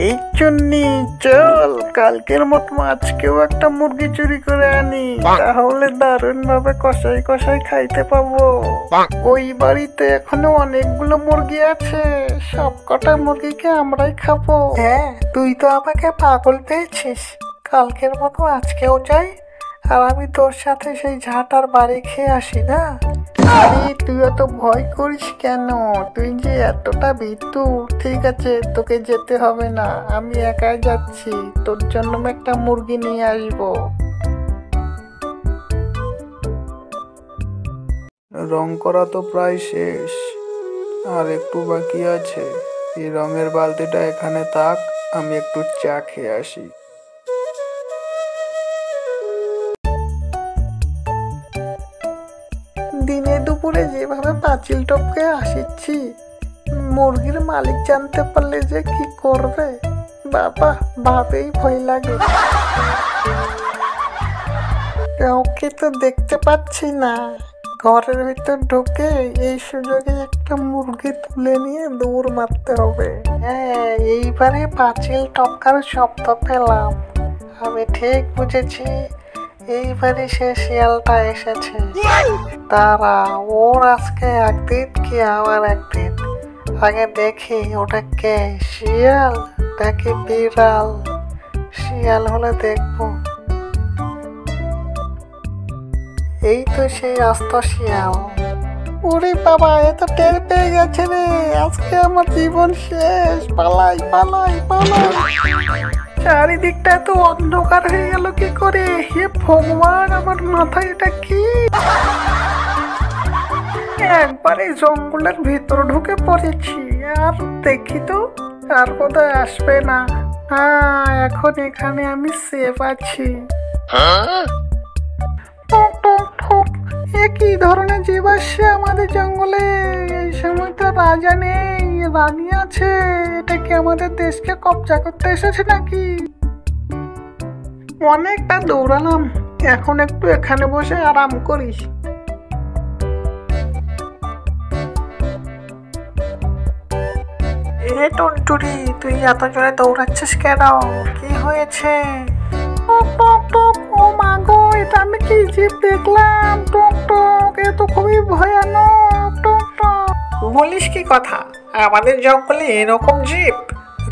এই চুন্নি চল, কালকের মতো আজকেও একটা মুরগি চুরি করে আনি, তাহলে দারুণ ভাবে কষাই কষাই খাইতে পাবো। ওই বাড়িতে এখনো অনেকগুলো মুরগি আছে, সব কটা মুরগিকে আমরাই খাবো। হ্যাঁ, তুই তো আমাকে পাগল পেয়েছিস। কালকের মতো আজকেও যাই, আর আমি তোর সাথে সেই ঝাঁটার বাড়ি খেয়ে আসি না। আরে তুই অত ভয় করিস কেন? তুই যে এতটা ভীতু। ঠিক আছে, তোকে যেতে হবে না, আমি একাই যাচ্ছি। তোর জন্য আমি একটা মুরগি নিয়ে আসবো। রং করা তো প্রায় শেষ, আর একটু বাকি আছে। এই রঙের বালতিটা এখানে থাক, আমি একটু চা খেয়ে আসি। দিনে দুপুরে যেভাবে পাঁচিল টপকে আসিচ্ছি, মুরগির মালিক জানতে পারলে যে কি করবে বাবা, ভাবেই ভয় লাগে। কাউকে তো দেখতে পাচ্ছি না। ঘরের ভিতর ঢুকে এই সুযোগে একটা মুরগি তুলে নিয়ে দৌড় মারতে হবে। হ্যাঁ, এইবারে পাঁচিল টপকার শব্দ পেলাম। আমি ঠিক বুঝেছি, এইবারে সে শিয়ালটা এসেছে। তারা ওর আজকে একদিন কি আবার একদিন। আগে দেখি ওটা কে, শিয়াল নাকি বিড়াল। শিয়াল হলে দেখবো। এই তো সেই আস্ত শিয়াল। ওরে বাবা, এত টের পেয়ে গেছে রে, আজকে আমার জীবন শেষ। পালাই পালাই পালাই। চারিদিকটা তো অন্ধকার হয়ে গেল কি করে? হে ভগবান, আমার মাথায় এটা কি? একবারে জঙ্গলের ভিতর ঢুকে পড়েছি, আর দেখি তো আর কোথায় আসবে না। হ্যাঁ, এখন এখানে আমি সেফ আছি। কি ধরনের জীব আসছে আমাদের জঙ্গলে? এই সময় তো রাজা নেই, রানী আছে। এটা কি আমাদের দেশকে কবজা করতে এসেছে নাকি? অনেকটা দৌড়ালাম, এখন একটু এখানে বসে আরাম করিস। এ টুনটুনি, তুই এত জোরে দৌড়াচ্ছিস কেন? কি হয়েছে? ও মা গো, এটা আমি কি জীব দেখলাম? টক টক, এ তো খুবই ভয়ানক। টক টক, বলিস কি কথা? আমাদের জঙ্গলে এরকম জীব?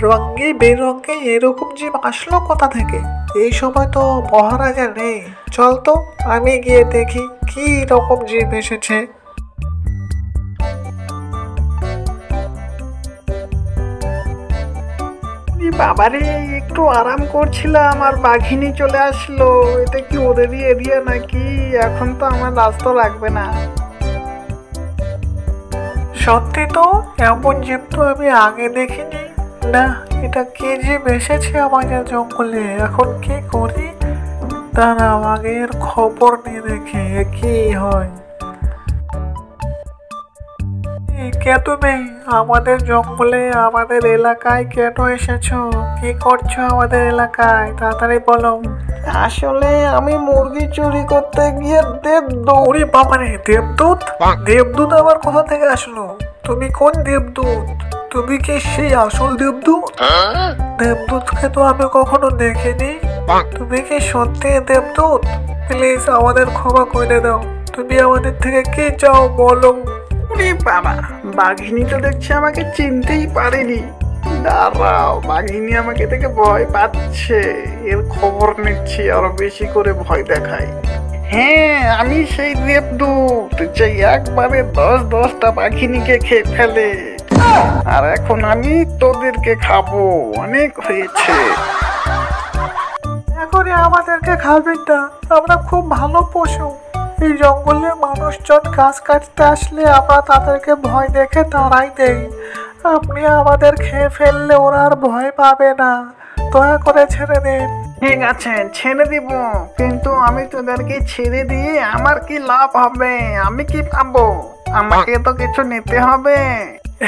রঙে বেরঙে এরকম জীব আসলো কোথা থেকে? এই সময় তো মহারাজা নেই। চল তো, আমি গিয়ে দেখি কি রকম জীব এসেছে। বাবারে, একটু আরাম করছিলাম আর বাঘিনী চলে আসলো। এটা কি ওদেরই এরিয়া নাকি? এখন তো আমার রাস্তা লাগবে না। সত্যি তো, এমন জীব তো আমি আগে দেখিনি। না, এটা কে জীব এসেছে আমাদের জঙ্গলে? এখন কি করি? দাঁড়াও, আগে এর খবর নিয়ে দেখি কি হয়। কে তুমি? আমাদের জঙ্গলে, আমাদের এলাকায় কেন এসেছো? কি করছো আমাদের এলাকায়? তাড়াতাড়ি বলো। আসলে আমি মুরগি চুরি করতে গিয়ে দৌড়ি। বাবারে, দেবদূত? দেবদূত আবার কোথা থেকে আসলো? তুমি কোন দেবদূত? তুমি কি সেই আসল দেবদূত? দেবদূতকে তো আমি কখনো দেখিনি। তুমি কি সত্যি দেবদূত? প্লিজ আমাদের ক্ষমা করে দাও। তুমি আমাদের থেকে কি চাও বলো। বাবা, বাঘিনী তো দেখছি আমাকে চিনতেই পারেনি। দাঁড়াও, বাঘিনী আমাকে দেখে ভয় পাচ্ছে। এর খবর নিচ্ছি, আরো বেশি করে ভয় দেখাই। হ্যাঁ, আমি সেই দেবদূত যে একবারে 10-10টা বাঘিনীকে খেয়ে ফেলে। আর এখন আমি তোদেরকে খাবো। অনেক হয়েছে। এখন আমাদেরকে খাবেন না, আমরা খুব ভালো পশু। এই জঙ্গলে মানুষজন গাছ কাটতে আসলে আমরা তাদেরকে ভয় দেখে তাড়াই দেই। আপনি আমাদের খেয়ে ফেললে ওরা আর ভয় পাবে না। দয়া করে ছেড়ে দিন। ঠিক আছে, ছেড়ে দিব, কিন্তু আমি তোদেরকে ছেড়ে দিয়ে আমার কি লাভ হবে? আমি কি পাবো? আমাকে তো কিছু নিতে হবে।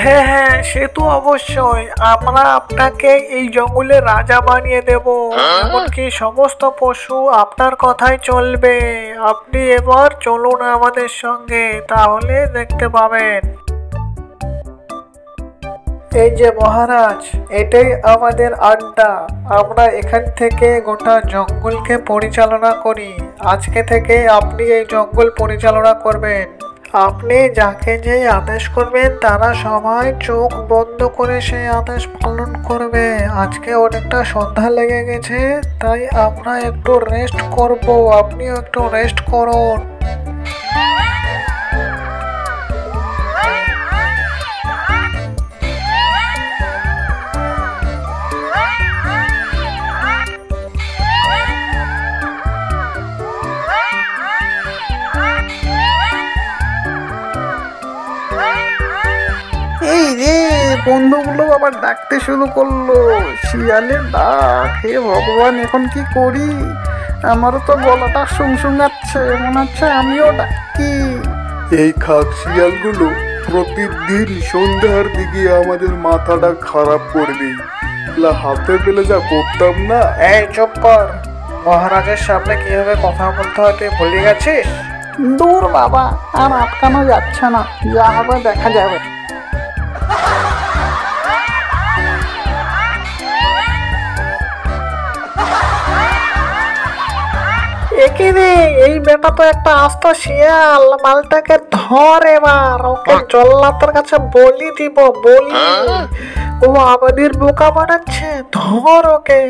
হ্যাঁ হ্যাঁ, সে তো অবশ্যই। আমরা আপনাকে এই জঙ্গলে রাজা বানিয়ে দেব। এমনকি সমস্ত পশু আপনার কথাই চলবে। আপনি এবার চলুন আমাদের সঙ্গে, তাহলে দেখতে পাবেন। এই যে মহারাজ, এটাই আমাদের আড্ডা। আমরা এখান থেকে গোটা জঙ্গলকে পরিচালনা করি। আজকে থেকে আপনি এই জঙ্গল পরিচালনা করবেন। আপনি যাকে যে আদেশ করবেন তারা সবাই চোখ বন্ধ করে সেই আদেশ পালন করবে। আজকে অনেকটা সন্ধ্যা লেগে গেছে, তাই আমরা একটু রেস্ট করব। আপনিও একটু রেস্ট করুন। এই রে, বন্ধুগুলো আবার ডাকতে শুরু করলো। শিয়ালের ডাক, হে ভগবান, এখন কি করি? আমারও তো গলাটা শুংশুঙাচ্ছে, মনে হচ্ছে আমিও ডাকি। এই খাক শিয়ালগুলো প্রতিদিন সন্ধ্যার দিকে আমাদের মাথাটা খারাপ করে দেয়। হাতে পেলে যা করতাম না। এই চুপ কর। মহারাজের সামনে কিভাবে কথা বলতে হয় তুই ভুলে গেছিস? দূর বাবা, আর আটকানো যাচ্ছে না, যা হবে দেখা যাবে। একে রে, এই বেটা তো একটা আস্ত শিয়াল। মালটাকে ধর, এবার ওকে জল্লাদের কাছে বলি দিব, বলি। ও আমাদের বোকা বানাচ্ছে, ধর ওকে।